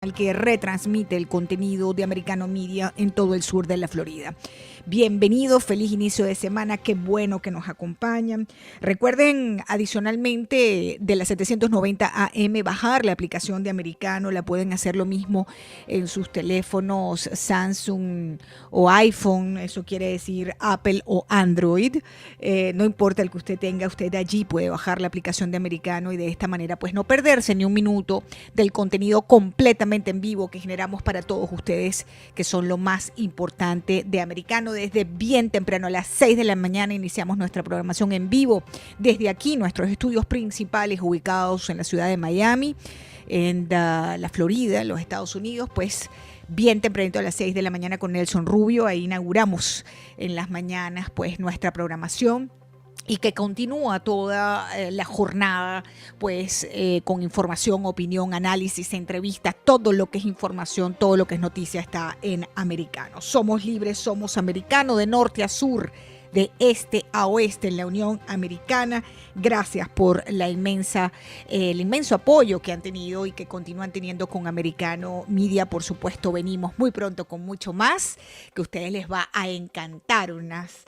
al que retransmite el contenido de Americano Media en todo el sur de la Florida. Bienvenidos, feliz inicio de semana, qué bueno que nos acompañan. Recuerden adicionalmente de la 790 AM bajar la aplicación de Americano, la pueden hacer lo mismo en sus teléfonos Samsung o iPhone, eso quiere decir Apple o Android, no importa el que usted tenga, usted allí puede bajar la aplicación de Americano y de esta manera pues no perderse ni un minuto del contenido completamente en vivo que generamos para todos ustedes, que son lo más importante de Americano. Desde bien temprano, a las 6 de la mañana, iniciamos nuestra programación en vivo. Desde aquí, nuestros estudios principales ubicados en la ciudad de Miami, en la Florida, en los Estados Unidos, pues bien tempranito a las 6 de la mañana con Nelson Rubio. Ahí inauguramos en las mañanas pues nuestra programación, y que continúa toda la jornada pues con información, opinión, análisis, entrevistas, todo lo que es información, todo lo que es noticia está en Americano. Somos libres, somos Americano, de norte a sur, de este a oeste en la Unión Americana. Gracias por el inmenso apoyo que han tenido y que continúan teniendo con Americano Media. Por supuesto, venimos muy pronto con mucho más que a ustedes les va a encantar, unas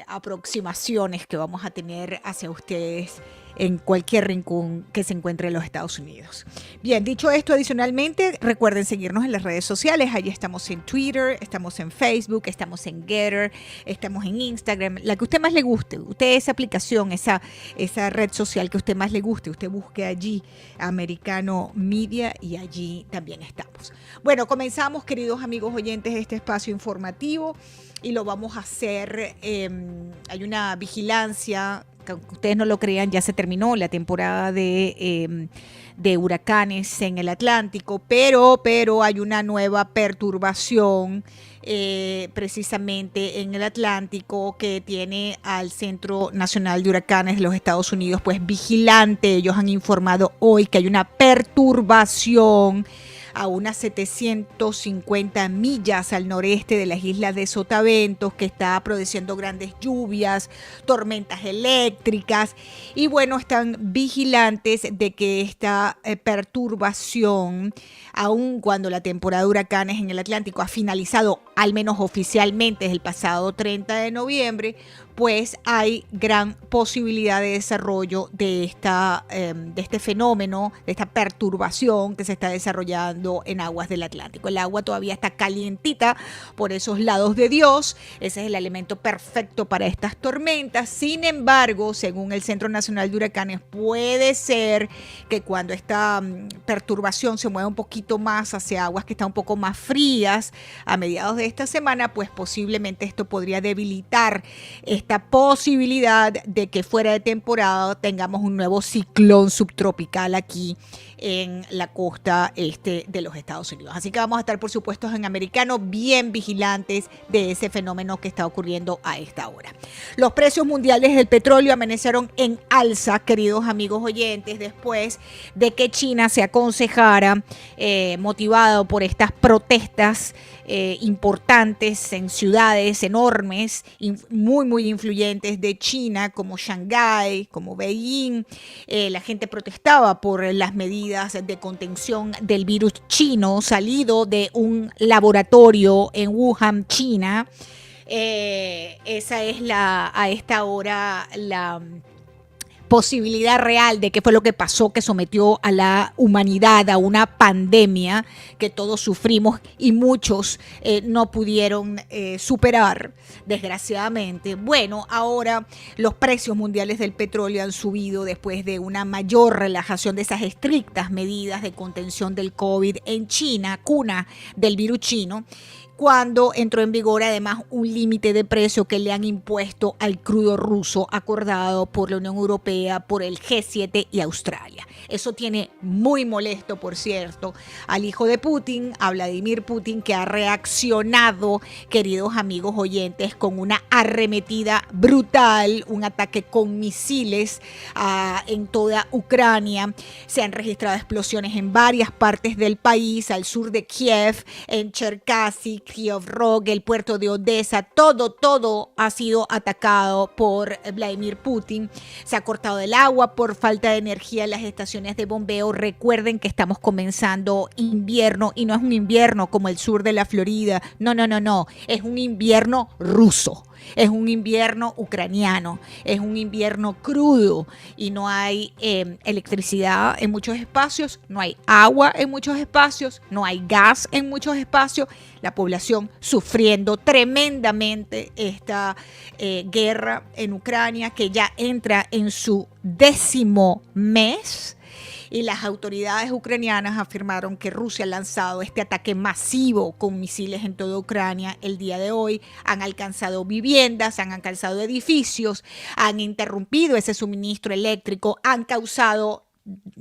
aproximaciones que vamos a tener hacia ustedes en cualquier rincón que se encuentre en los Estados Unidos. Bien, dicho esto, adicionalmente, recuerden seguirnos en las redes sociales. Allí estamos en Twitter, estamos en Facebook, estamos en Getter, estamos en Instagram, la que a usted más le guste. Usted esa aplicación, esa red social que a usted más le guste, usted busque allí Americano Media y allí también estamos. Bueno, comenzamos, queridos amigos oyentes, este espacio informativo y lo vamos a hacer. Hay una vigilancia, que aunque ustedes no lo crean, ya se terminó la temporada de huracanes en el Atlántico, pero hay una nueva perturbación precisamente en el Atlántico que tiene al Centro Nacional de Huracanes de los Estados Unidos pues vigilante. Ellos han informado hoy que hay una perturbación a unas 750 millas al noreste de las islas de Sotavento, que está produciendo grandes lluvias, tormentas eléctricas, y bueno, están vigilantes de que esta perturbación, aun cuando la temporada de huracanes en el Atlántico ha finalizado, al menos oficialmente desde el pasado 30 de noviembre, pues hay gran posibilidad de desarrollo de este fenómeno, de esta perturbación que se está desarrollando en aguas del Atlántico. El agua todavía está calientita por esos lados de Dios. Ese es el elemento perfecto para estas tormentas. Sin embargo, según el Centro Nacional de Huracanes, puede ser que cuando esta perturbación se mueva un poquito más hacia aguas que están un poco más frías a mediados de esta semana, pues posiblemente esto podría debilitar esta posibilidad de que fuera de temporada tengamos un nuevo ciclón subtropical aquí en la costa este de los Estados Unidos. Así que vamos a estar, por supuesto, en Americano bien vigilantes de ese fenómeno que está ocurriendo a esta hora. Los precios mundiales del petróleo amanecieron en alza, queridos amigos oyentes, después de que China se aconsejara, motivado por estas protestas importantes en ciudades enormes, muy influyentes de China, como Shanghái, como Beijing. La gente protestaba por las medidas de contención del virus chino salido de un laboratorio en Wuhan, China. Esa es a esta hora la posibilidad real de qué fue lo que pasó, que sometió a la humanidad a una pandemia que todos sufrimos y muchos no pudieron superar, desgraciadamente. Bueno, ahora los precios mundiales del petróleo han subido después de una mayor relajación de esas estrictas medidas de contención del COVID en China, cuna del virus chino, cuando entró en vigor además un límite de precio que le han impuesto al crudo ruso acordado por la Unión Europea, por el G7 y Australia. Eso tiene muy molesto, por cierto, al hijo de Putin, a Vladimir Putin, que ha reaccionado, queridos amigos oyentes, con una arremetida brutal, un ataque con misiles en toda Ucrania. Se han registrado explosiones en varias partes del país, al sur de Kiev, en Cherkasy, Kiev-Rog, el puerto de Odessa, todo ha sido atacado por Vladimir Putin. Se ha cortado el agua por falta de energía en las estaciones de bombeo. Recuerden que estamos comenzando invierno y no es un invierno como el sur de la Florida. No. Es un invierno ruso. Es un invierno ucraniano, es un invierno crudo y no hay electricidad en muchos espacios, no hay agua en muchos espacios, no hay gas en muchos espacios. La población sufriendo tremendamente esta guerra en Ucrania, que ya entra en su 10º mes. Y las autoridades ucranianas afirmaron que Rusia ha lanzado este ataque masivo con misiles en toda Ucrania el día de hoy. Han alcanzado viviendas, han alcanzado edificios, han interrumpido ese suministro eléctrico, han causado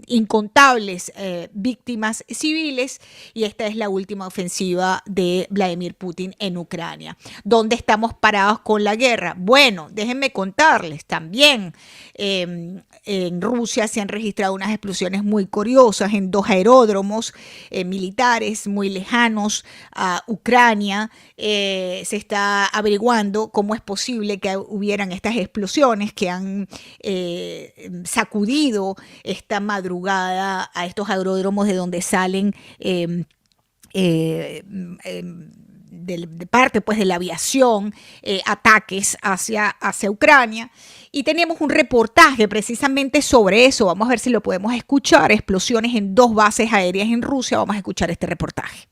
incontables víctimas civiles, y esta es la última ofensiva de Vladimir Putin en Ucrania. ¿Dónde estamos parados con la guerra? Bueno, déjenme contarles también. En Rusia se han registrado unas explosiones muy curiosas en 2 aeródromos militares muy lejanos a Ucrania. Se está averiguando cómo es posible que hubieran estas explosiones que han sacudido esta madrugada a estos aeródromos de donde salen de parte pues de la aviación ataques hacia Ucrania. Y tenemos un reportaje precisamente sobre eso. Vamos a ver si lo podemos escuchar. Explosiones en 2 bases aéreas en Rusia. Vamos a escuchar este reportaje.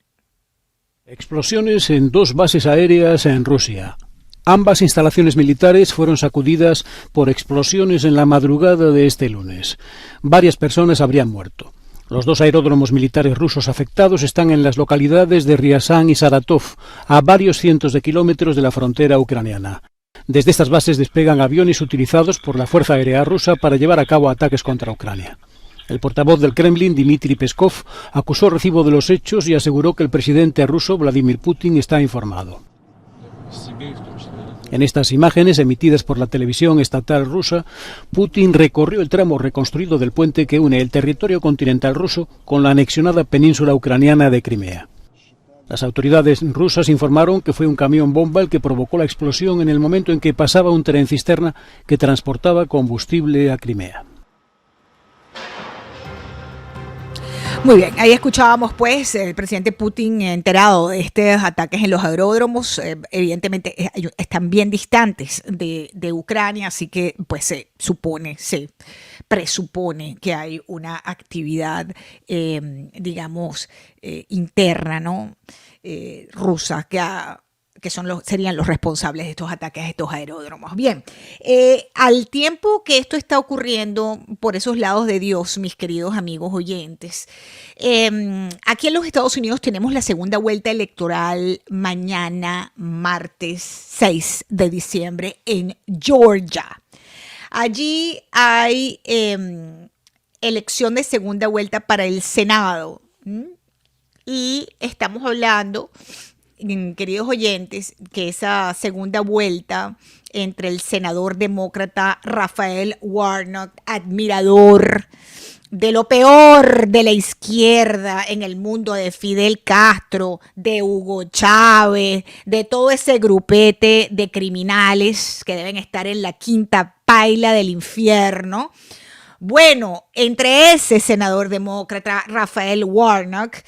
Explosiones en 2 bases aéreas en Rusia. Ambas instalaciones militares fueron sacudidas por explosiones en la madrugada de este lunes. Varias personas habrían muerto. Los 2 aeródromos militares rusos afectados están en las localidades de Ryazán y Saratov, a varios cientos de kilómetros de la frontera ucraniana. Desde estas bases despegan aviones utilizados por la Fuerza Aérea Rusa para llevar a cabo ataques contra Ucrania. El portavoz del Kremlin, Dmitry Peskov, acusó recibo de los hechos y aseguró que el presidente ruso, Vladimir Putin, está informado. En estas imágenes emitidas por la televisión estatal rusa, Putin recorrió el tramo reconstruido del puente que une el territorio continental ruso con la anexionada península ucraniana de Crimea. Las autoridades rusas informaron que fue un camión bomba el que provocó la explosión en el momento en que pasaba un tren cisterna que transportaba combustible a Crimea. Muy bien, ahí escuchábamos pues el presidente Putin enterado de estos ataques en los aeródromos. Evidentemente están bien distantes de Ucrania, así que pues se presupone que hay una actividad, interna, ¿no? Rusa que serían los responsables de estos ataques a estos aeródromos. Bien, al tiempo que esto está ocurriendo por esos lados de Dios, mis queridos amigos oyentes, aquí en los Estados Unidos tenemos la segunda vuelta electoral mañana, martes 6 de diciembre, en Georgia. Allí hay elección de segunda vuelta para el Senado. Y estamos hablando, queridos oyentes, que esa segunda vuelta entre el senador demócrata Raphael Warnock, admirador de lo peor de la izquierda en el mundo, de Fidel Castro, de Hugo Chávez, de todo ese grupete de criminales que deben estar en la quinta paila del infierno. Bueno, entre ese senador demócrata Raphael Warnock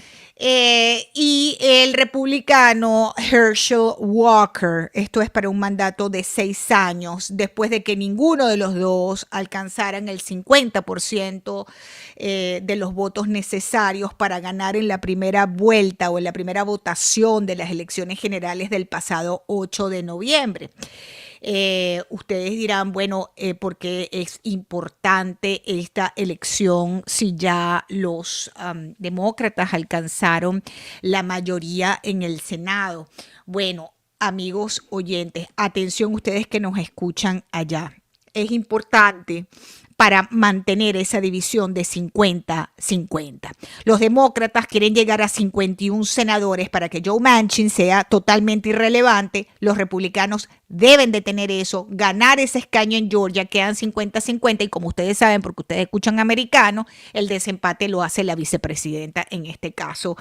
y el republicano Herschel Walker. Esto es para un mandato de 6 años, después de que ninguno de los dos alcanzaran el 50% de los votos necesarios para ganar en la primera vuelta o en la primera votación de las elecciones generales del pasado 8 de noviembre. Ustedes dirán, bueno, ¿por qué es importante esta elección si ya los demócratas alcanzaron la mayoría en el Senado? Bueno, amigos oyentes, atención ustedes que nos escuchan allá. Es importante para mantener esa división de 50-50. Los demócratas quieren llegar a 51 senadores para que Joe Manchin sea totalmente irrelevante. Los republicanos deben de tener eso, ganar ese escaño en Georgia, quedan 50-50 y como ustedes saben, porque ustedes escuchan americano, el desempate lo hace la vicepresidenta, en este caso,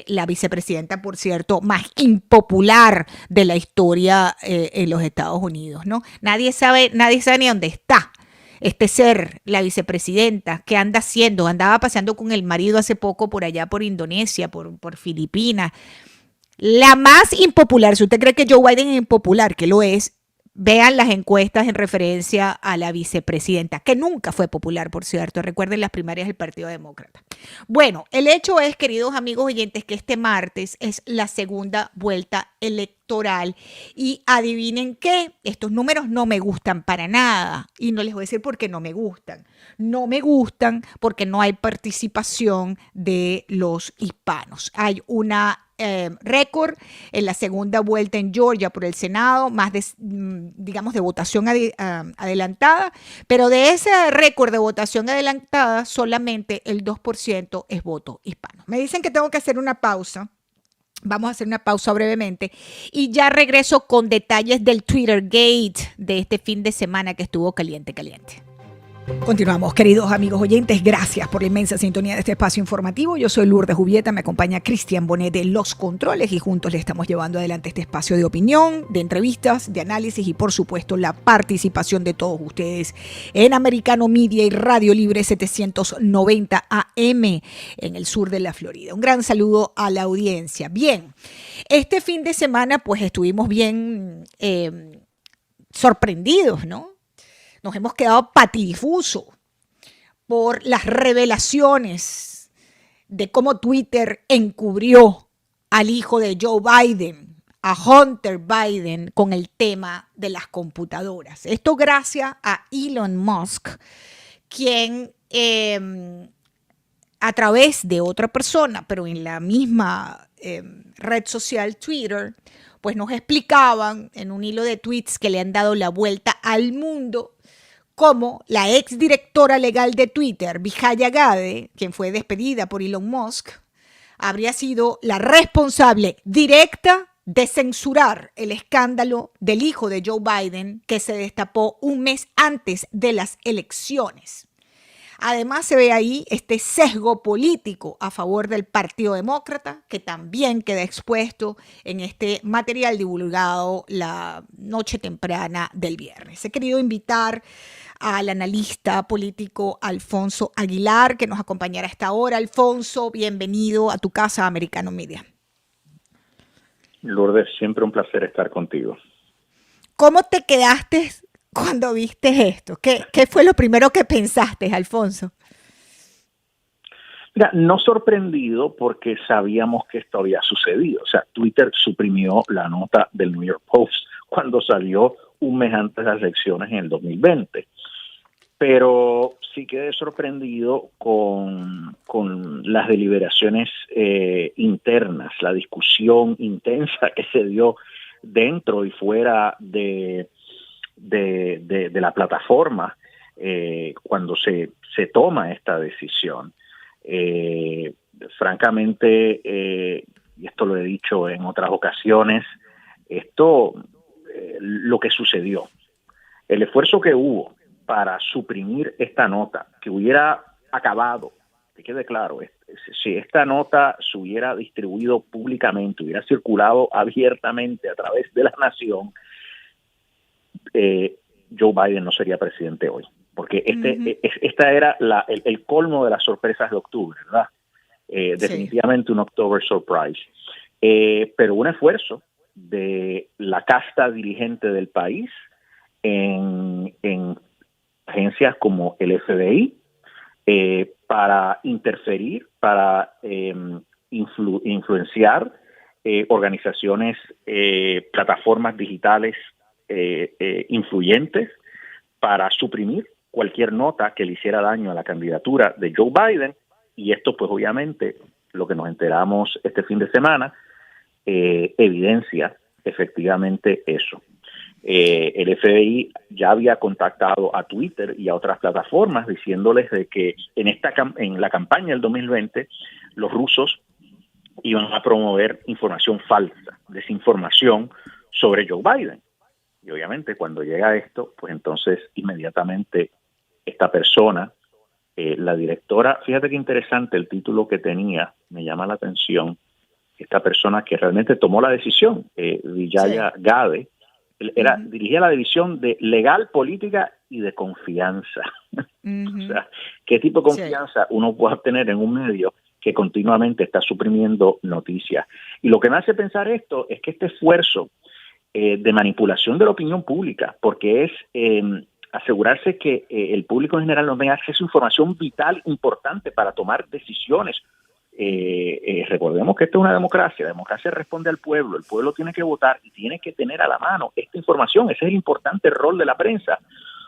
la vicepresidenta, por cierto, más impopular de la historia en los Estados Unidos, ¿no? Nadie sabe ni dónde está este ser, la vicepresidenta, ¿qué anda haciendo? Andaba paseando con el marido hace poco por allá, por Indonesia, por Filipinas. La más impopular, si usted cree que Joe Biden es impopular, que lo es, vean las encuestas en referencia a la vicepresidenta, que nunca fue popular, por cierto. Recuerden las primarias del Partido Demócrata. Bueno, el hecho es, queridos amigos oyentes, que este martes es la segunda vuelta electoral y adivinen qué, estos números no me gustan para nada y no les voy a decir por qué no me gustan. No me gustan porque no hay participación de los hispanos. Hay una récord en la segunda vuelta en Georgia por el Senado, más de, digamos, de votación adelantada, pero de ese récord de votación adelantada, solamente el 2% es voto hispano. Me dicen que tengo que hacer una pausa. Vamos a hacer una pausa brevemente y ya regreso con detalles del Twitter Gate de este fin de semana que estuvo caliente. Continuamos, queridos amigos oyentes, gracias por la inmensa sintonía de este espacio informativo. Yo soy Lourdes Jubieta, me acompaña Cristian Bonet de Los Controles y juntos le estamos llevando adelante este espacio de opinión, de entrevistas, de análisis y por supuesto la participación de todos ustedes en Americano Media y Radio Libre 790 AM en el sur de la Florida. Un gran saludo a la audiencia. Bien, este fin de semana pues estuvimos bien sorprendidos, ¿no? Nos hemos quedado patidifusos por las revelaciones de cómo Twitter encubrió al hijo de Joe Biden, a Hunter Biden, con el tema de las computadoras. Esto gracias a Elon Musk, quien a través de otra persona, pero en la misma red social Twitter, pues nos explicaban en un hilo de tweets que le han dado la vuelta al mundo, como la exdirectora legal de Twitter, Vijaya Gadde, quien fue despedida por Elon Musk, habría sido la responsable directa de censurar el escándalo del hijo de Joe Biden que se destapó un mes antes de las elecciones. Además se ve ahí este sesgo político a favor del Partido Demócrata, que también queda expuesto en este material divulgado la noche temprana del viernes. He querido invitar al analista político Alfonso Aguilar, que nos acompañará a esta hora. Alfonso, bienvenido a tu casa, Americano Media. Lourdes, siempre un placer estar contigo. ¿Cómo te quedaste cuando viste esto? ¿Qué fue lo primero que pensaste, Alfonso? Mira, no sorprendido porque sabíamos que esto había sucedido. O sea, Twitter suprimió la nota del New York Post cuando salió un mes antes de las elecciones en el 2020. Pero sí quedé sorprendido con las deliberaciones internas, la discusión intensa que se dio dentro y fuera de la plataforma cuando se toma esta decisión. Francamente, y esto lo he dicho en otras ocasiones, lo que sucedió, el esfuerzo que hubo para suprimir esta nota, que hubiera acabado, que quede claro, si esta nota se hubiera distribuido públicamente, hubiera circulado abiertamente a través de la nación, Joe Biden no sería presidente hoy, porque esta era el colmo de las sorpresas de octubre, ¿verdad? Definitivamente un October surprise. Pero un esfuerzo de la casta dirigente del país en agencias como el FBI para interferir, para influenciar organizaciones, plataformas digitales influyentes para suprimir cualquier nota que le hiciera daño a la candidatura de Joe Biden. Y esto, pues obviamente, lo que nos enteramos este fin de semana, evidencia efectivamente eso. El FBI ya había contactado a Twitter y a otras plataformas diciéndoles de que en la campaña del 2020 los rusos iban a promover información falsa, desinformación sobre Joe Biden. Y obviamente cuando llega esto, pues entonces inmediatamente esta persona, la directora, fíjate qué interesante el título que tenía, me llama la atención, esta persona que realmente tomó la decisión, Vijaya Gade, dirigía la división de legal, política y de confianza. O sea, ¿qué tipo de confianza uno puede obtener en un medio que continuamente está suprimiendo noticias? Y lo que me hace pensar esto es que este esfuerzo de manipulación de la opinión pública, porque es asegurarse que el público en general no tenga acceso a información vital, importante para tomar decisiones. Recordemos que esto es una democracia. La democracia responde al pueblo. El pueblo tiene que votar y tiene que tener a la mano esta información. Ese es el importante rol de la prensa.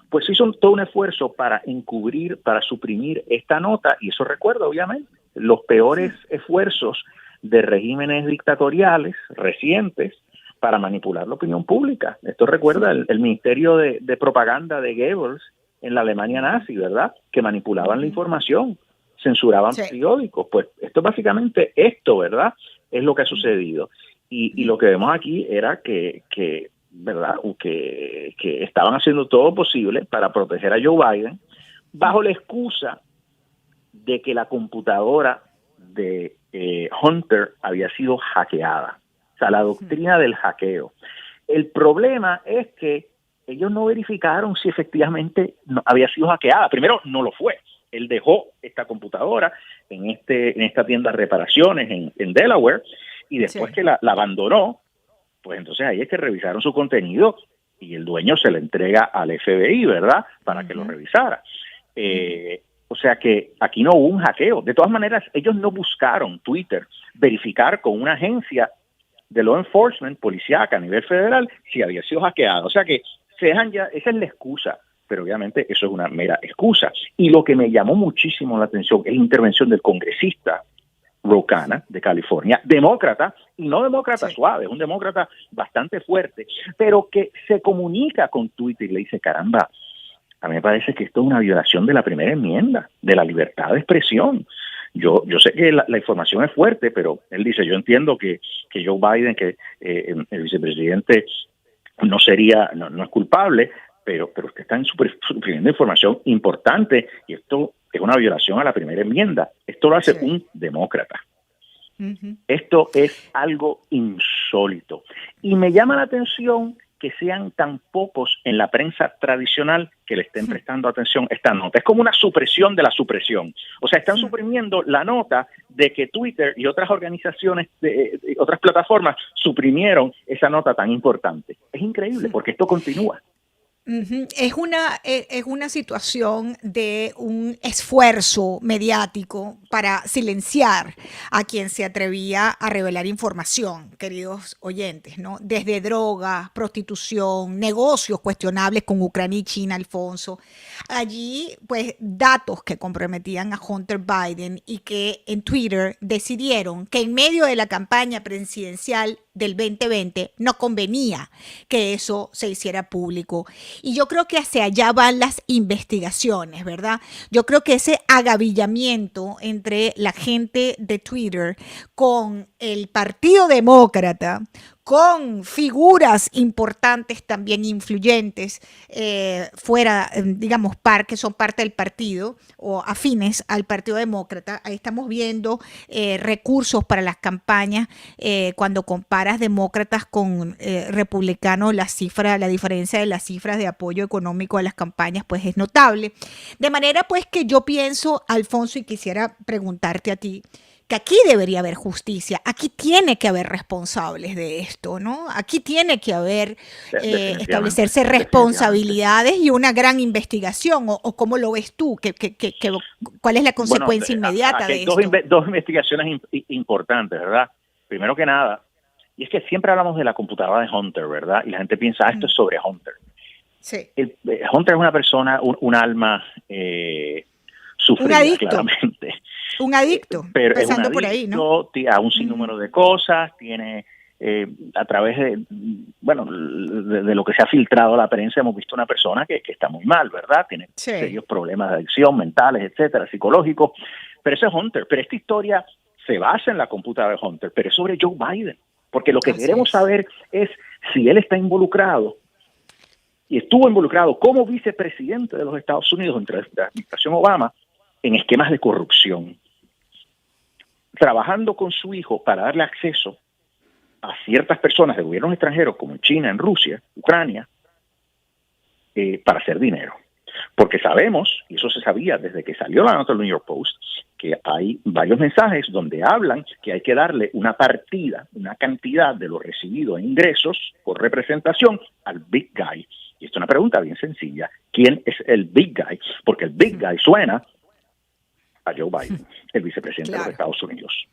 Pues hizo todo un esfuerzo para encubrir, para suprimir esta nota, y eso recuerda obviamente los peores esfuerzos de regímenes dictatoriales recientes para manipular la opinión pública. Esto recuerda el ministerio de propaganda de Goebbels en la Alemania nazi, ¿verdad? Que manipulaban la información, censuraban periódicos. Pues esto básicamente, ¿verdad? Es lo que ha sucedido. Y lo que vemos aquí era que ¿verdad? Que estaban haciendo todo posible para proteger a Joe Biden bajo la excusa de que la computadora de Hunter había sido hackeada. O sea, la doctrina del hackeo. El problema es que ellos no verificaron si efectivamente había sido hackeada. Primero, no lo fue. Él dejó esta computadora en esta tienda de reparaciones en Delaware, y después que la abandonó, pues entonces ahí es que revisaron su contenido y el dueño se le entrega al FBI, ¿verdad? Para que lo revisara. O sea que aquí no hubo un hackeo. De todas maneras, ellos no buscaron Twitter verificar con una agencia de law enforcement, policíaca a nivel federal, si había sido hackeado. O sea que se dejan ya, esa es la excusa, pero obviamente eso es una mera excusa. Y lo que me llamó muchísimo la atención es la intervención del congresista Ro Khanna, de California, demócrata, y no demócrata suave, es un demócrata bastante fuerte, pero que se comunica con Twitter y le dice, caramba, a mí me parece que esto es una violación de la primera enmienda, de la libertad de expresión. Yo sé que la información es fuerte, pero él dice, yo entiendo que Joe Biden, que el vicepresidente no es culpable, pero usted está suprimiendo información importante y esto es una violación a la primera enmienda. Esto lo hace un demócrata. Esto es algo insólito. Y me llama la atención que sean tan pocos en la prensa tradicional que le estén prestando atención a esta nota. Es como una supresión de la supresión. O sea, están suprimiendo la nota de que Twitter y otras organizaciones, otras plataformas, suprimieron esa nota tan importante. Es increíble porque esto continúa. Es una situación de un esfuerzo mediático para silenciar a quien se atrevía a revelar información, queridos oyentes, ¿no? Desde drogas, prostitución, negocios cuestionables con Ucrania y China, Alfonso. Allí, pues, datos que comprometían a Hunter Biden y que en Twitter decidieron que en medio de la campaña presidencial del 2020 no convenía que eso se hiciera público. Y yo creo que hacia allá van las investigaciones, ¿verdad? Yo creo que ese agavillamiento entre la gente de Twitter con el Partido Demócrata, con figuras importantes también influyentes fuera, digamos, que son parte del partido o afines al Partido Demócrata. Ahí estamos viendo recursos para las campañas. Cuando comparas demócratas con republicanos, la diferencia de las cifras de apoyo económico a las campañas, pues es notable. De manera, pues, que yo pienso, Alfonso, y quisiera preguntarte a ti, que aquí debería haber justicia, aquí tiene que haber responsables de esto, ¿no? Aquí tiene que haber, establecerse responsabilidades y una gran investigación, o ¿cómo lo ves tú? ¿Cuál es la consecuencia inmediata de esto? Dos investigaciones importantes, ¿verdad? Primero que nada, y es que siempre hablamos de la computadora de Hunter, ¿verdad? Y la gente piensa, esto es sobre Hunter. Sí. Hunter es una persona, un alma sufrida, claramente. Un adicto, pero empezando es un por ahí, ¿no? A un sinnúmero de cosas, tiene a través de lo que se ha filtrado a la prensa, hemos visto una persona que está muy mal, ¿verdad? Tiene serios problemas de adicción, mentales, etcétera, psicológicos. Pero ese es Hunter. Pero esta historia se basa en la computadora de Hunter, pero es sobre Joe Biden. Porque lo que queremos saber es si él está involucrado y estuvo involucrado como vicepresidente de los Estados Unidos entre la administración Obama en esquemas de corrupción, trabajando con su hijo para darle acceso a ciertas personas de gobiernos extranjeros como en China, en Rusia, Ucrania, para hacer dinero. Porque sabemos, y eso se sabía desde que salió la nota del New York Post, que hay varios mensajes donde hablan que hay que darle una partida, una cantidad de lo recibido en ingresos por representación al big guy. Y esto es una pregunta bien sencilla. ¿Quién es el big guy? Porque el big guy suena a Joe Biden, el vicepresidente de los Estados Unidos.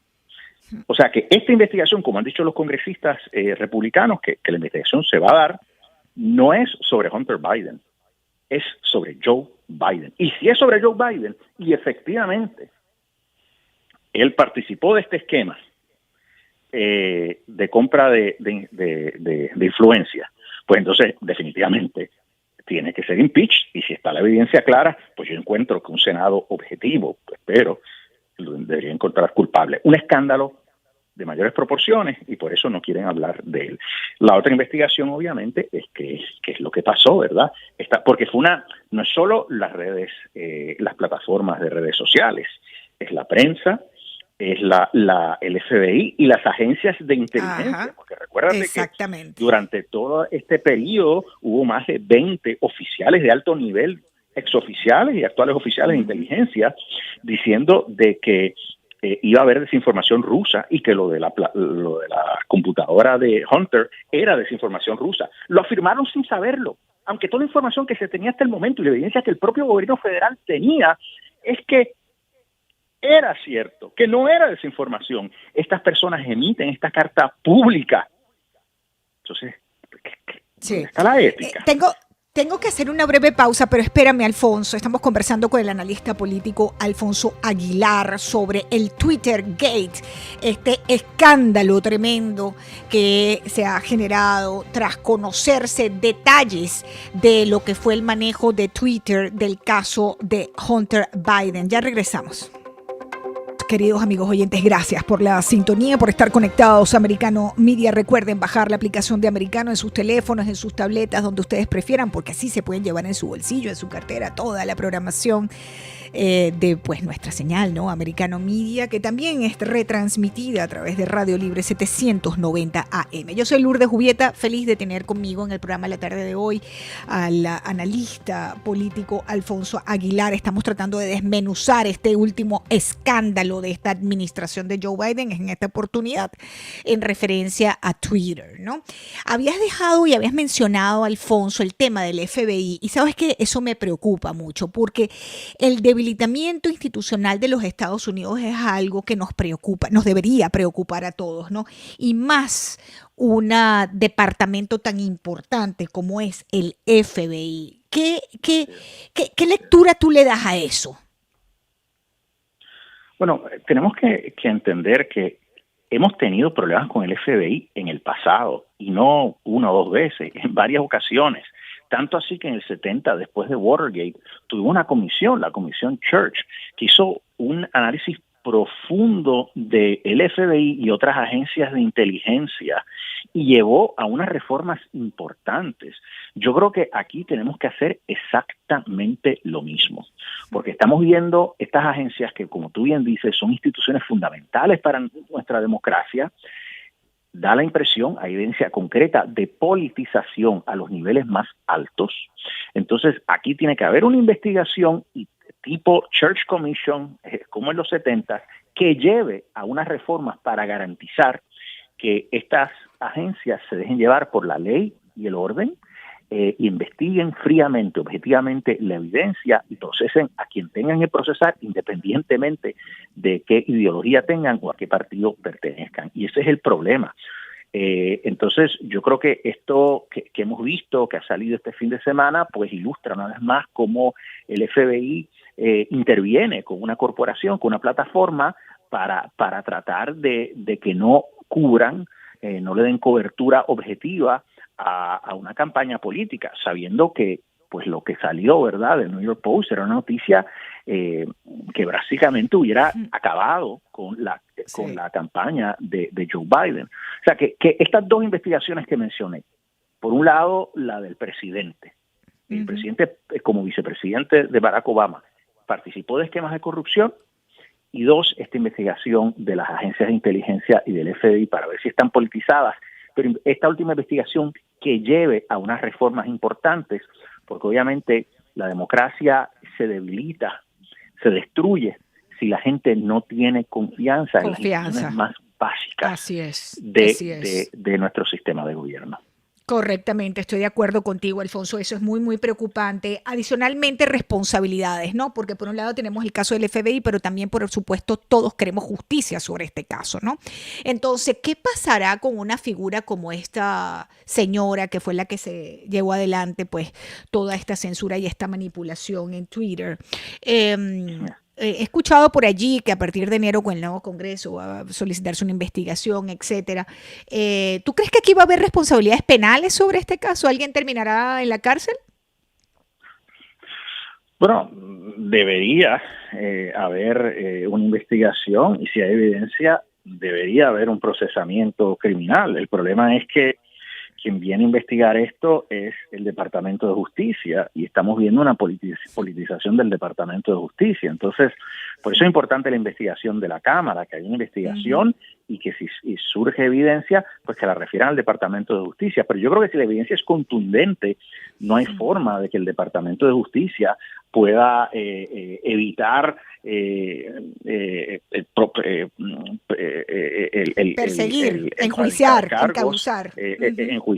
O sea que esta investigación, como han dicho los congresistas republicanos, que la investigación se va a dar, no es sobre Hunter Biden, es sobre Joe Biden. Y si es sobre Joe Biden, y efectivamente él participó de este esquema de compra de influencia, pues entonces definitivamente tiene que ser impeached, y si está la evidencia clara, pues yo encuentro que un Senado objetivo, espero, debería encontrar culpable. Un escándalo de mayores proporciones, y por eso no quieren hablar de él. La otra investigación, obviamente, es qué es lo que pasó, ¿verdad? Porque no es solo las redes, las plataformas de redes sociales, es la prensa, es el FBI y las agencias de inteligencia, porque recuérdate que durante todo este periodo hubo más de 20 oficiales de alto nivel, exoficiales y actuales oficiales de inteligencia, diciendo de que iba a haber desinformación rusa y que lo de la computadora de Hunter era desinformación rusa. Lo afirmaron sin saberlo, aunque toda la información que se tenía hasta el momento y la evidencia que el propio gobierno federal tenía es que era cierto, que no era desinformación. Estas personas emiten esta carta pública. Entonces, ¿dónde está la ética? Tengo que hacer una breve pausa, pero espérame, Alfonso. Estamos conversando con el analista político Alfonso Aguilar sobre el Twitter Gate, este escándalo tremendo que se ha generado tras conocerse detalles de lo que fue el manejo de Twitter del caso de Hunter Biden. Ya regresamos. Queridos amigos oyentes, gracias por la sintonía, por estar conectados a Americano Media. Recuerden bajar la aplicación de Americano en sus teléfonos, en sus tabletas, donde ustedes prefieran, porque así se pueden llevar en su bolsillo, en su cartera, toda la programación de pues nuestra señal, ¿no? Americano Media, que también es retransmitida a través de Radio Libre 790 AM. Yo soy Lourdes Jubieta, feliz de tener conmigo en el programa la tarde de hoy al analista político Alfonso Aguilar. Estamos tratando de desmenuzar este último escándalo de esta administración de Joe Biden en esta oportunidad en referencia a Twitter, ¿no? Habías dejado y habías mencionado, Alfonso, el tema del FBI, y sabes que eso me preocupa mucho porque el debilitamiento institucional de los Estados Unidos es algo que nos preocupa, nos debería preocupar a todos, ¿no? Y más un departamento tan importante como es el FBI. ¿Qué lectura tú le das a eso? Bueno, tenemos que entender que hemos tenido problemas con el FBI en el pasado, y no una o dos veces, en varias ocasiones. Tanto así que en el 70, después de Watergate, tuvimos una comisión, la Comisión Church, que hizo un análisis profundo del FBI y otras agencias de inteligencia y llevó a unas reformas importantes. Yo creo que aquí tenemos que hacer exactamente lo mismo, porque estamos viendo estas agencias que, como tú bien dices, son instituciones fundamentales para nuestra democracia. Da la impresión, hay evidencia concreta de politización a los niveles más altos. Entonces, aquí tiene que haber una investigación tipo Church Commission, como en los 70, que lleve a unas reformas para garantizar que estas agencias se dejen llevar por la ley y el orden, investiguen fríamente, objetivamente la evidencia y procesen a quien tengan que procesar, independientemente de qué ideología tengan o a qué partido pertenezcan. Y ese es el problema. Entonces, yo creo que esto que hemos visto, que ha salido este fin de semana, pues ilustra una vez más cómo el FBI interviene con una corporación, con una plataforma para tratar de que no cubran no le den cobertura objetiva a una campaña política, sabiendo que pues lo que salió, ¿verdad?, del New York Post era una noticia que básicamente hubiera acabado con la campaña de Joe Biden. O sea, que estas dos investigaciones que mencioné, por un lado, la del presidente. El presidente, como vicepresidente de Barack Obama, participó de esquemas de corrupción. Y dos, esta investigación de las agencias de inteligencia y del FBI para ver si están politizadas. Pero esta última investigación que lleve a unas reformas importantes, porque obviamente la democracia se debilita, se destruye si la gente no tiene confianza en las instituciones más básicas de nuestro sistema de gobierno. Correctamente, estoy de acuerdo contigo, Alfonso, eso es muy, muy preocupante. Adicionalmente, responsabilidades, ¿no? Porque por un lado tenemos el caso del FBI, pero también, por supuesto, todos queremos justicia sobre este caso, ¿no? Entonces, ¿qué pasará con una figura como esta señora que fue la que se llevó adelante, pues, toda esta censura y esta manipulación en Twitter? He escuchado por allí que a partir de enero con el nuevo Congreso va a solicitarse una investigación, etcétera. ¿Tú crees que aquí va a haber responsabilidades penales sobre este caso? ¿Alguien terminará en la cárcel? Bueno, debería haber una investigación y si hay evidencia debería haber un procesamiento criminal. El problema es que quien viene a investigar esto es el Departamento de Justicia y estamos viendo una politización del Departamento de Justicia. Entonces, por eso es importante la investigación de la Cámara, que haya una investigación y que si surge evidencia, pues que la refieran al Departamento de Justicia. Pero yo creo que si la evidencia es contundente, no hay forma de que el Departamento de Justicia pueda evitar perseguir, enjuiciar, encausar.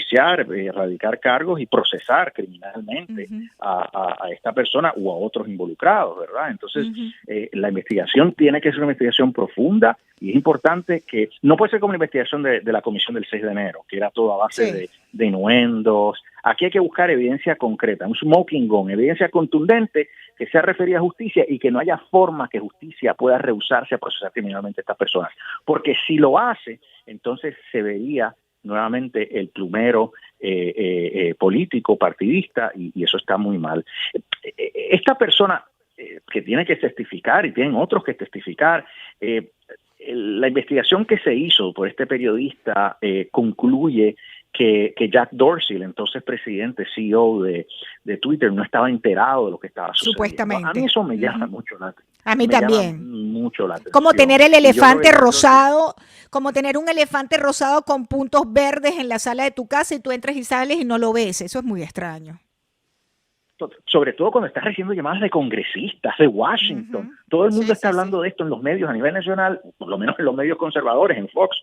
Erradicar cargos y procesar criminalmente a esta persona o a otros involucrados, ¿verdad? Entonces, la investigación tiene que ser una investigación profunda y es importante que no puede ser como la investigación de la comisión del 6 de enero, que era todo a base de innuendos. Aquí hay que buscar evidencia concreta, un smoking gun, evidencia contundente que sea referida a justicia y que no haya forma que justicia pueda rehusarse a procesar criminalmente a estas personas. Porque si lo hace, entonces se vería nuevamente el plumero político, partidista, y eso está muy mal. Esta persona que tiene que testificar y tienen otros que testificar, la investigación que se hizo por este periodista concluye que Jack Dorsey, el entonces presidente, CEO de Twitter, no estaba enterado de lo que estaba sucediendo. Supuestamente. A mí eso me llama mucho la atención. A mí también. Mucho la atención. Como tener el elefante rosado, como tener un elefante rosado con puntos verdes en la sala de tu casa y tú entras y sales y no lo ves. Eso es muy extraño. Sobre todo cuando estás recibiendo llamadas de congresistas de Washington. Todo el mundo está hablando de esto en los medios a nivel nacional, por lo menos en los medios conservadores, en Fox,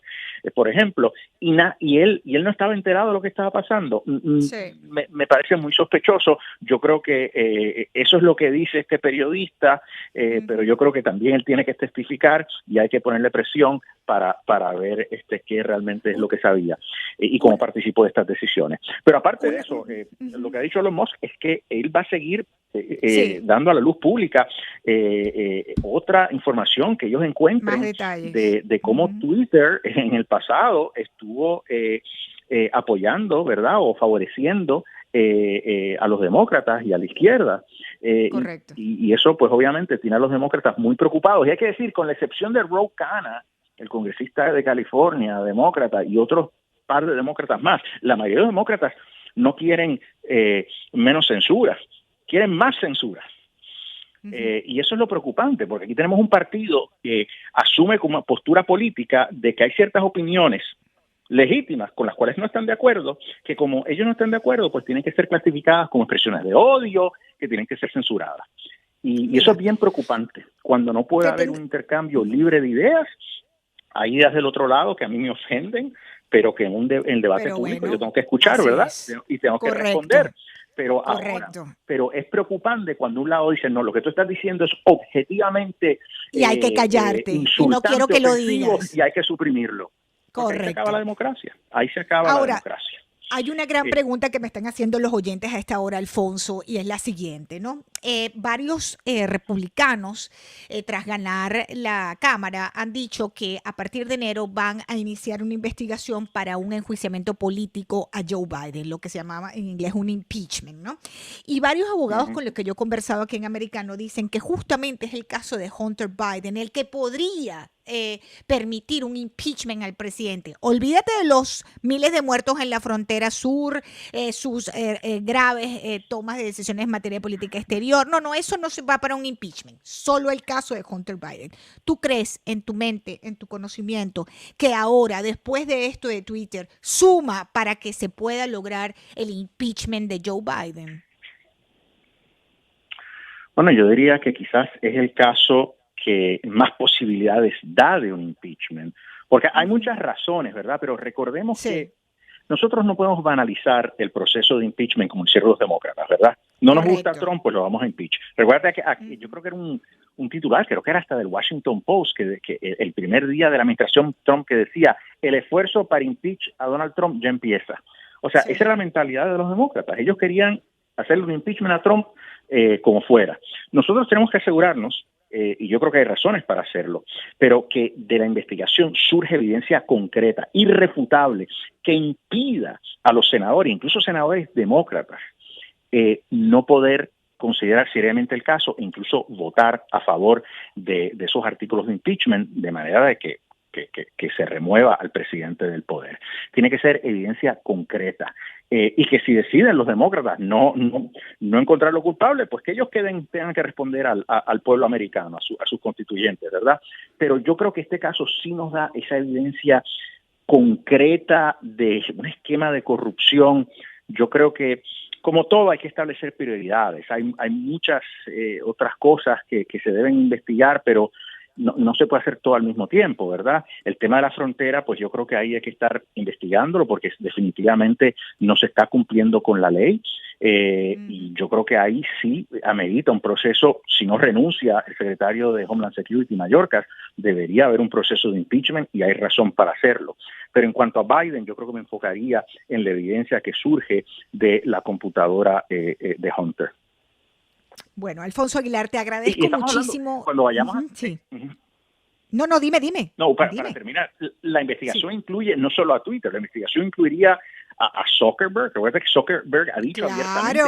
por ejemplo, y él no estaba enterado de lo que estaba pasando. Me parece muy sospechoso. Yo creo que eso es lo que dice este periodista, pero yo creo que también él tiene que testificar y hay que ponerle presión para ver qué realmente es lo que sabía y cómo participó de estas decisiones. Pero aparte de eso, lo que ha dicho Elon Musk es que él va a seguir dando a la luz pública otra información que ellos encuentren de cómo Twitter en el pasado estuvo apoyando, ¿verdad? O favoreciendo a los demócratas y a la izquierda. Correcto. Y eso pues obviamente tiene a los demócratas muy preocupados. Y hay que decir, con la excepción de Ro Khanna, el congresista de California, demócrata, y otros par de demócratas más, la mayoría de los demócratas no quieren menos censura, quieren más censura. Y eso es lo preocupante, porque aquí tenemos un partido que asume como postura política de que hay ciertas opiniones legítimas con las cuales no están de acuerdo, que como ellos no están de acuerdo, pues tienen que ser clasificadas como expresiones de odio, que tienen que ser censuradas. Y eso es bien preocupante, cuando no puede haber un intercambio libre de ideas. Hay ideas del otro lado que a mí me ofenden, pero que en el debate público yo tengo que escuchar, ¿verdad? Y tengo que responder. Pero pero es preocupante cuando un lado dice, no, lo que tú estás diciendo es objetivamente y hay que callarte, y no quiero que lo digas. Y hay que suprimirlo. Correcto. Ahí se acaba la democracia. Ahí se acaba la democracia. Hay una gran pregunta que me están haciendo los oyentes a esta hora, Alfonso, y es la siguiente, ¿no? Varios republicanos, tras ganar la Cámara, han dicho que a partir de enero van a iniciar una investigación para un enjuiciamiento político a Joe Biden, lo que se llamaba en inglés un impeachment, ¿no? Y varios abogados con los que yo he conversado aquí en Americano dicen que justamente es el caso de Hunter Biden el que podría permitir un impeachment al presidente. Olvídate de los miles de muertos en la frontera sur, sus graves tomas de decisiones en materia de política exterior. No, eso no se va para un impeachment. Solo el caso de Hunter Biden. ¿Tú crees en tu mente, en tu conocimiento, que ahora, después de esto de Twitter, suma para que se pueda lograr el impeachment de Joe Biden? Bueno, yo diría que quizás es el caso que más posibilidades da de un impeachment, porque hay muchas razones, ¿verdad? Pero recordemos que nosotros no podemos banalizar el proceso de impeachment como hicieron los demócratas, ¿verdad? No nos gusta Trump, pues lo vamos a impeach. Recuerda que yo creo que era un titular, creo que era hasta del Washington Post, que el primer día de la administración Trump que decía, el esfuerzo para impeach a Donald Trump ya empieza. O sea, esa era la mentalidad de los demócratas. Ellos querían hacerle un impeachment a Trump como fuera. Nosotros tenemos que asegurarnos, y yo creo que hay razones para hacerlo, pero que de la investigación surge evidencia concreta, irrefutable, que impida a los senadores, incluso senadores demócratas, no poder considerar seriamente el caso e incluso votar a favor de esos artículos de impeachment, de manera de que se remueva al presidente del poder. Tiene que ser evidencia concreta. Y que si deciden los demócratas no encontrarlo culpable, pues que ellos tengan que responder al pueblo americano, a sus constituyentes, ¿verdad? Pero yo creo que este caso sí nos da esa evidencia concreta de un esquema de corrupción. Yo creo que, como todo, hay que establecer prioridades. Hay muchas otras cosas que se deben investigar, pero no se puede hacer todo al mismo tiempo, ¿verdad? El tema de la frontera, pues yo creo que ahí hay que estar investigándolo porque definitivamente no se está cumpliendo con la ley. Y yo creo que ahí sí amerita un proceso. Si no renuncia el secretario de Homeland Security, Mayorkas, debería haber un proceso de impeachment y hay razón para hacerlo. Pero en cuanto a Biden, yo creo que me enfocaría en la evidencia que surge de la computadora de Hunter. Bueno, Alfonso Aguilar, te agradezco muchísimo. Cuando vayamos sí. No, dime. No, para terminar, la investigación incluye no solo a Twitter, la investigación incluiría a Zuckerberg. Recuerda que Zuckerberg ha dicho abiertamente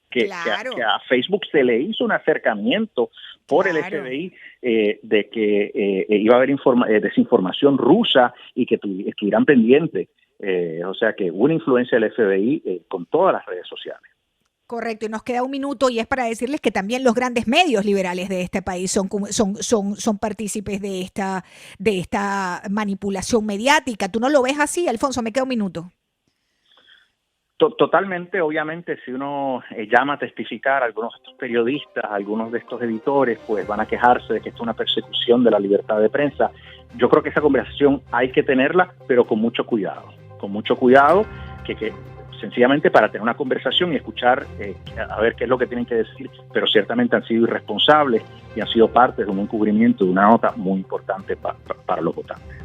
que a Facebook se le hizo un acercamiento por el FBI de que iba a haber desinformación rusa y que estuvieran pendientes. O sea que hubo una influencia del FBI con todas las redes sociales. Correcto, y nos queda un minuto y es para decirles que también los grandes medios liberales de este país son partícipes de esta manipulación mediática. ¿Tú no lo ves así, Alfonso? Me queda un minuto. Totalmente, obviamente, si uno llama a testificar a algunos de estos periodistas, a algunos de estos editores, pues van a quejarse de que esto es una persecución de la libertad de prensa. Yo creo que esa conversación hay que tenerla, pero con mucho cuidado, que sencillamente para tener una conversación y escuchar a ver qué es lo que tienen que decir, pero ciertamente han sido irresponsables y han sido parte de un encubrimiento de una nota muy importante para los votantes.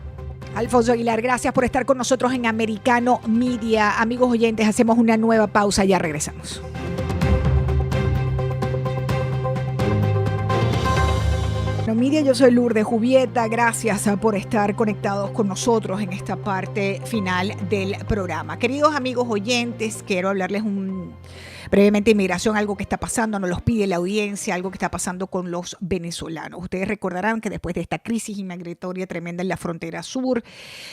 Alfonso Aguilar, gracias por estar con nosotros en Americano Media. Amigos oyentes, hacemos una nueva pausa, ya regresamos. Media, yo soy Lourdes Jubieta, gracias por estar conectados con nosotros en esta parte final del programa. Queridos amigos oyentes, quiero hablarles brevemente de inmigración, algo que está pasando, nos los pide la audiencia, algo que está pasando con los venezolanos. Ustedes recordarán que después de esta crisis inmigratoria tremenda en la frontera sur,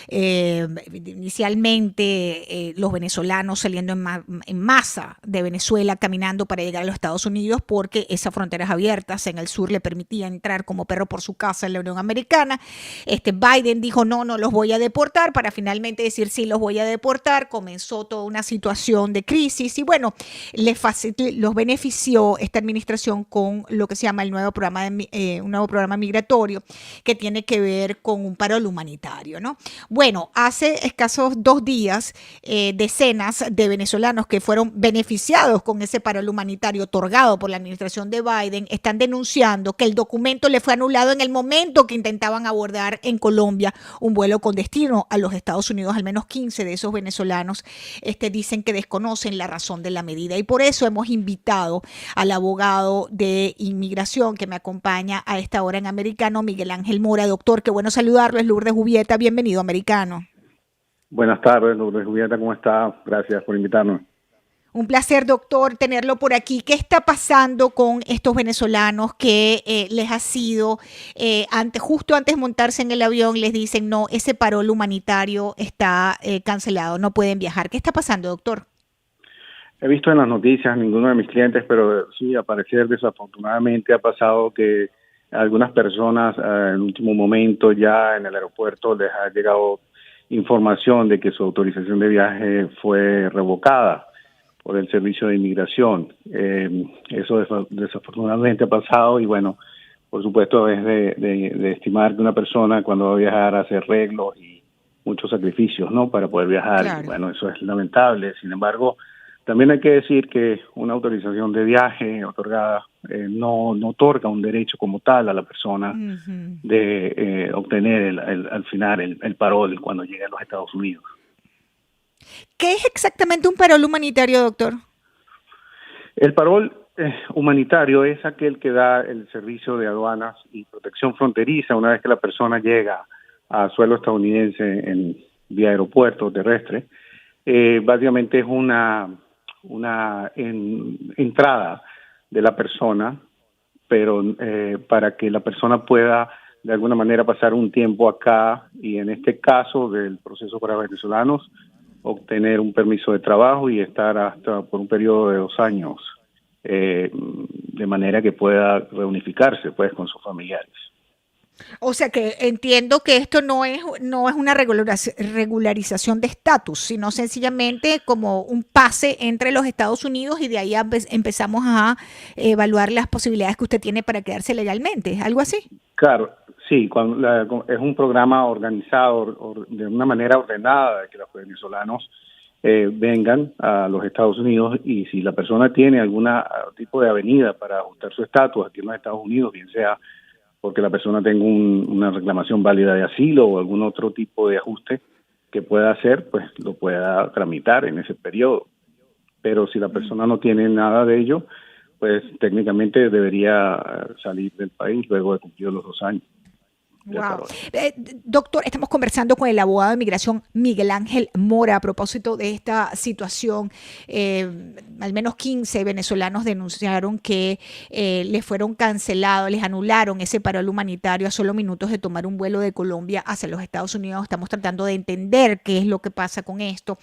inicialmente los venezolanos saliendo en masa de Venezuela caminando para llegar a los Estados Unidos porque esas fronteras abiertas en el sur le permitían entrar como perro por su casa en la Unión Americana. Biden dijo no los voy a deportar, para finalmente decir sí los voy a deportar. Comenzó toda una situación de crisis y bueno, los benefició esta administración con lo que se llama el nuevo programa un nuevo programa migratorio que tiene que ver con un paro humanitario, ¿no? Bueno, hace escasos 2 días, decenas de venezolanos que fueron beneficiados con ese paro humanitario otorgado por la administración de Biden están denunciando que el documento le fue anulado en el momento que intentaban abordar en Colombia un vuelo con destino a los Estados Unidos. Al menos 15 de esos venezolanos dicen que desconocen la razón de la medida, y por eso hemos invitado al abogado de inmigración que me acompaña a esta hora en Americano, Miguel Ángel Mora. Doctor, qué bueno saludarlo, es Lourdes Jubieta, bienvenido a Americano. Buenas tardes, Lourdes Jubieta, ¿cómo está? Gracias por invitarnos. Un placer, doctor, tenerlo por aquí. ¿Qué está pasando con estos venezolanos que les ha sido, justo antes de montarse en el avión, les dicen, no, ese parol humanitario está cancelado, no pueden viajar? ¿Qué está pasando, doctor? He visto en las noticias, ninguno de mis clientes, pero sí, al parecer desafortunadamente ha pasado que algunas personas en el último momento ya en el aeropuerto les ha llegado información de que su autorización de viaje fue revocada por el Servicio de Inmigración. Eso desafortunadamente ha pasado y bueno, por supuesto es de estimar que una persona cuando va a viajar hace arreglos y muchos sacrificios, ¿no? Para poder viajar. Claro. Bueno, eso es lamentable. Sin embargo, también hay que decir que una autorización de viaje otorgada no otorga un derecho como tal a la persona de obtener al final el parol cuando llegue a los Estados Unidos. ¿Qué es exactamente un parol humanitario, doctor? El parol humanitario es aquel que da el servicio de aduanas y protección fronteriza una vez que la persona llega a suelo estadounidense en vía aeropuerto terrestre. Básicamente es una entrada de la persona, pero para que la persona pueda de alguna manera pasar un tiempo acá y en este caso del proceso para venezolanos obtener un permiso de trabajo y estar hasta por un periodo de 2 años, de manera que pueda reunificarse pues con sus familiares. O sea que entiendo que esto no es una regularización de estatus, sino sencillamente como un pase entre los Estados Unidos y de ahí empezamos a evaluar las posibilidades que usted tiene para quedarse legalmente, ¿algo así? Claro, sí, es un programa organizado de una manera ordenada de que los venezolanos vengan a los Estados Unidos y si la persona tiene algún tipo de avenida para ajustar su estatus aquí en los Estados Unidos, bien sea porque la persona tenga una reclamación válida de asilo o algún otro tipo de ajuste que pueda hacer, pues lo pueda tramitar en ese periodo. Pero si la persona no tiene nada de ello, pues técnicamente debería salir del país luego de cumplir los 2 años. Wow. Doctor, estamos conversando con el abogado de inmigración Miguel Ángel Mora a propósito de esta situación. Al menos 15 venezolanos denunciaron que les fueron cancelados, les anularon ese parol humanitario a solo minutos de tomar un vuelo de Colombia hacia los Estados Unidos. Estamos tratando de entender qué es lo que pasa con esto.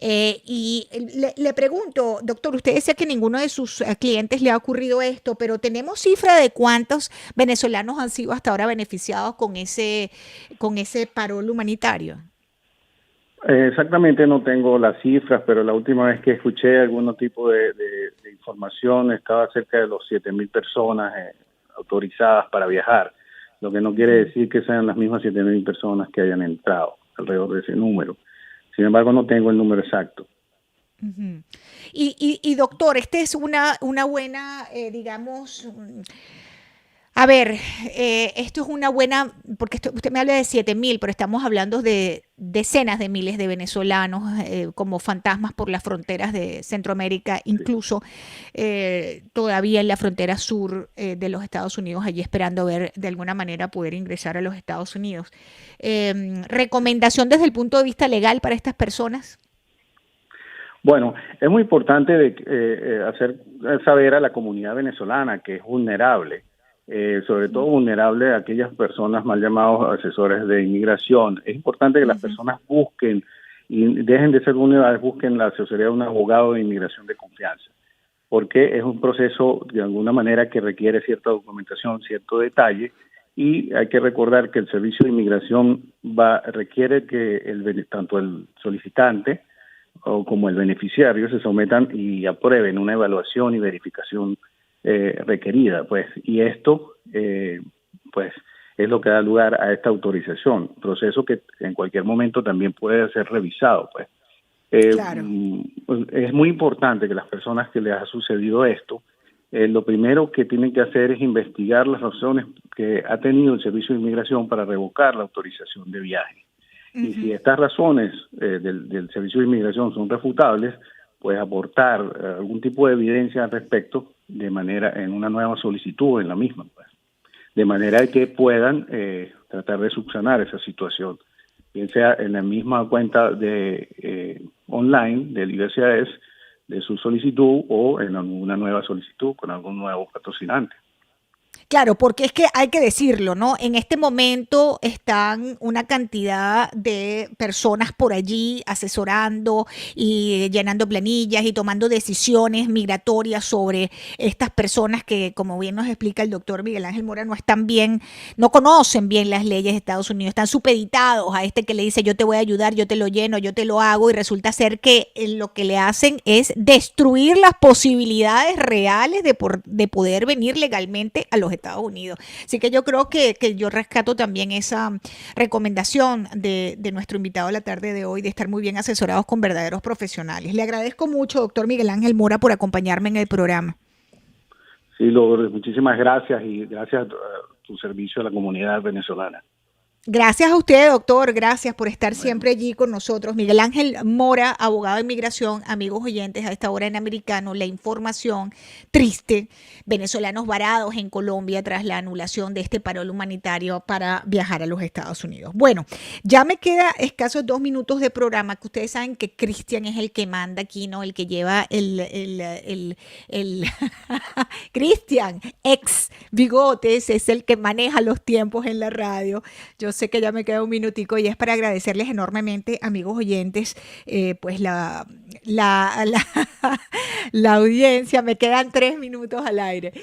Y le pregunto, doctor, usted decía que ninguno de sus clientes le ha ocurrido esto, pero ¿tenemos cifra de cuántos venezolanos han sido hasta ahora beneficiados con ese parol humanitario? Exactamente no tengo las cifras, pero la última vez que escuché algún tipo de información estaba cerca de los 7,000 personas autorizadas para viajar, lo que no quiere decir que sean las mismas 7,000 personas que hayan entrado alrededor de ese número. Sin embargo, no tengo el número exacto. Uh-huh. Y doctor, esta es una buena, digamos... A ver, esto es una buena, porque usted me habla de 7,000, pero estamos hablando de decenas de miles de venezolanos como fantasmas por las fronteras de Centroamérica, incluso todavía en la frontera sur de los Estados Unidos, allí esperando ver de alguna manera poder ingresar a los Estados Unidos. ¿Recomendación desde el punto de vista legal para estas personas? Bueno, es muy importante hacer saber a la comunidad venezolana que es vulnerable. Sobre todo vulnerable a aquellas personas mal llamados asesores de inmigración. Es importante que las personas busquen y dejen de ser vulnerables, busquen la asesoría de un abogado de inmigración de confianza, porque es un proceso de alguna manera que requiere cierta documentación, cierto detalle, y hay que recordar que el servicio de inmigración requiere que tanto el solicitante o como el beneficiario se sometan y aprueben una evaluación y verificación requerida, pues, y esto, pues, es lo que da lugar a esta autorización, proceso que en cualquier momento también puede ser revisado, pues. Claro. Es muy importante que las personas que les ha sucedido esto, lo primero que tienen que hacer es investigar las razones que ha tenido el Servicio de Inmigración para revocar la autorización de viaje. Y si estas razones del Servicio de Inmigración son refutables, pues aportar algún tipo de evidencia al respecto en una nueva solicitud en la misma, pues, de manera que puedan tratar de subsanar esa situación, bien sea en la misma cuenta de online del USCIS de su solicitud o en alguna nueva solicitud con algún nuevo patrocinante. Claro, porque es que hay que decirlo, ¿no? En este momento están una cantidad de personas por allí asesorando y llenando planillas y tomando decisiones migratorias sobre estas personas que, como bien nos explica el doctor Miguel Ángel Mora, no están bien, no conocen bien las leyes de Estados Unidos, están supeditados a este que le dice yo te voy a ayudar, yo te lo lleno, yo te lo hago, y resulta ser que lo que le hacen es destruir las posibilidades reales de poder venir legalmente a los Estados Unidos. Así que yo creo que yo rescato también esa recomendación de nuestro invitado de la tarde de hoy, de estar muy bien asesorados con verdaderos profesionales. Le agradezco mucho, doctor Miguel Ángel Mora, por acompañarme en el programa. Sí, Lourdes, muchísimas gracias y gracias a tu servicio a la comunidad venezolana. Gracias a usted, doctor. Gracias por estar siempre allí con nosotros. Miguel Ángel Mora, abogado de inmigración. Amigos oyentes, a esta hora en Americano, la información triste. Venezolanos varados en Colombia tras la anulación de este parol humanitario para viajar a los Estados Unidos. Bueno, ya me queda escasos 2 minutos de programa, que ustedes saben que Cristian es el que manda aquí, ¿no? El que lleva el Cristian, ex Bigotes, es el que maneja los tiempos en la radio. Yo sé que ya me queda un minutico y es para agradecerles enormemente, amigos oyentes, pues la audiencia. Me quedan 3 minutos al aire.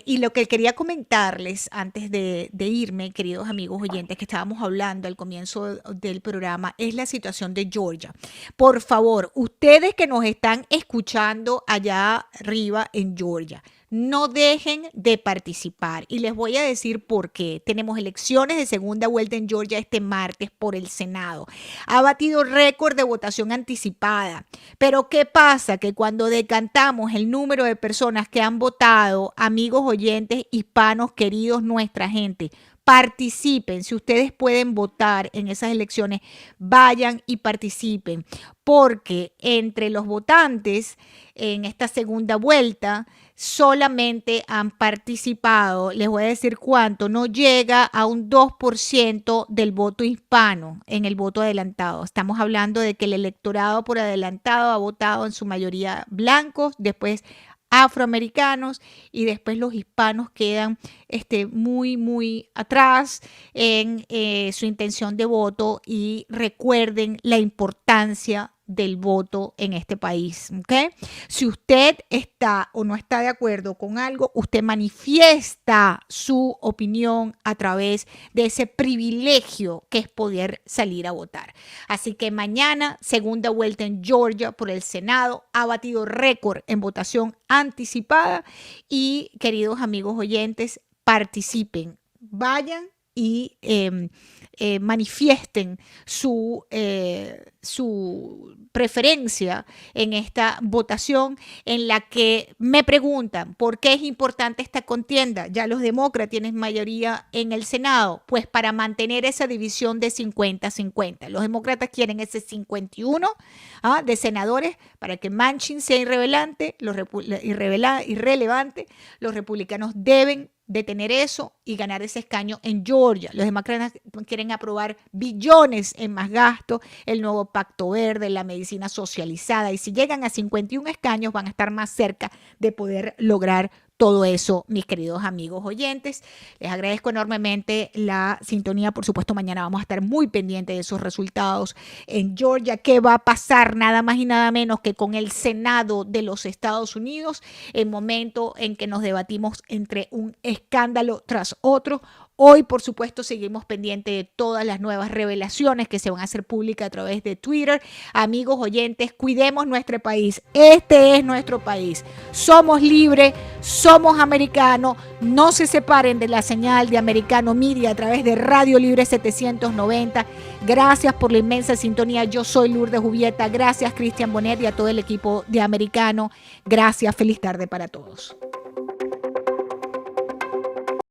Y lo que quería comentarles antes de irme, queridos amigos oyentes, que estábamos hablando al comienzo del programa, es la situación de Georgia. Por favor, ustedes que nos están escuchando allá arriba en Georgia, no dejen de participar, y les voy a decir por qué. Tenemos elecciones de segunda vuelta en Georgia este martes por el Senado. Ha batido récord de votación anticipada. Pero ¿qué pasa? Que cuando decantamos el número de personas que han votado, amigos oyentes hispanos queridos, nuestra gente, participen. Si ustedes pueden votar en esas elecciones, vayan y participen, porque entre los votantes en esta segunda vuelta solamente han participado, les voy a decir cuánto, no llega a un 2% del voto hispano en el voto adelantado. Estamos hablando de que el electorado por adelantado ha votado en su mayoría blancos, después afroamericanos, y después los hispanos quedan muy, muy atrás en su intención de voto. Y recuerden la importancia del voto en este país, ¿ok? Si usted está o no está de acuerdo con algo, usted manifiesta su opinión a través de ese privilegio que es poder salir a votar. Así que mañana, segunda vuelta en Georgia por el Senado, ha batido récord en votación anticipada. Y, queridos amigos oyentes, participen, vayan y manifiesten su preferencia en esta votación, en la que me preguntan por qué es importante esta contienda. Ya los demócratas tienen mayoría en el Senado, pues para mantener esa división de 50-50. Los demócratas quieren ese 51 de senadores para que Manchin sea irrelevante. Los republicanos deben de tener eso y ganar ese escaño en Georgia. Los demócratas quieren aprobar billones en más gasto, el nuevo Pacto Verde, la medicina socializada, y si llegan a 51 escaños van a estar más cerca de poder lograr todo eso, mis queridos amigos oyentes. Les agradezco enormemente la sintonía. Por supuesto, mañana vamos a estar muy pendientes de esos resultados en Georgia. ¿Qué va a pasar? Nada más y nada menos que con el Senado de los Estados Unidos, en momento en que nos debatimos entre un escándalo tras otro. Hoy, por supuesto, seguimos pendientes de todas las nuevas revelaciones que se van a hacer públicas a través de Twitter. Amigos oyentes, cuidemos nuestro país. Este es nuestro país. Somos libres, somos americanos. No se separen de la señal de Americano Media a través de Radio Libre 790. Gracias por la inmensa sintonía. Yo soy Lourdes Jubieta. Gracias, Cristian Bonet, y a todo el equipo de Americano. Gracias. Feliz tarde para todos.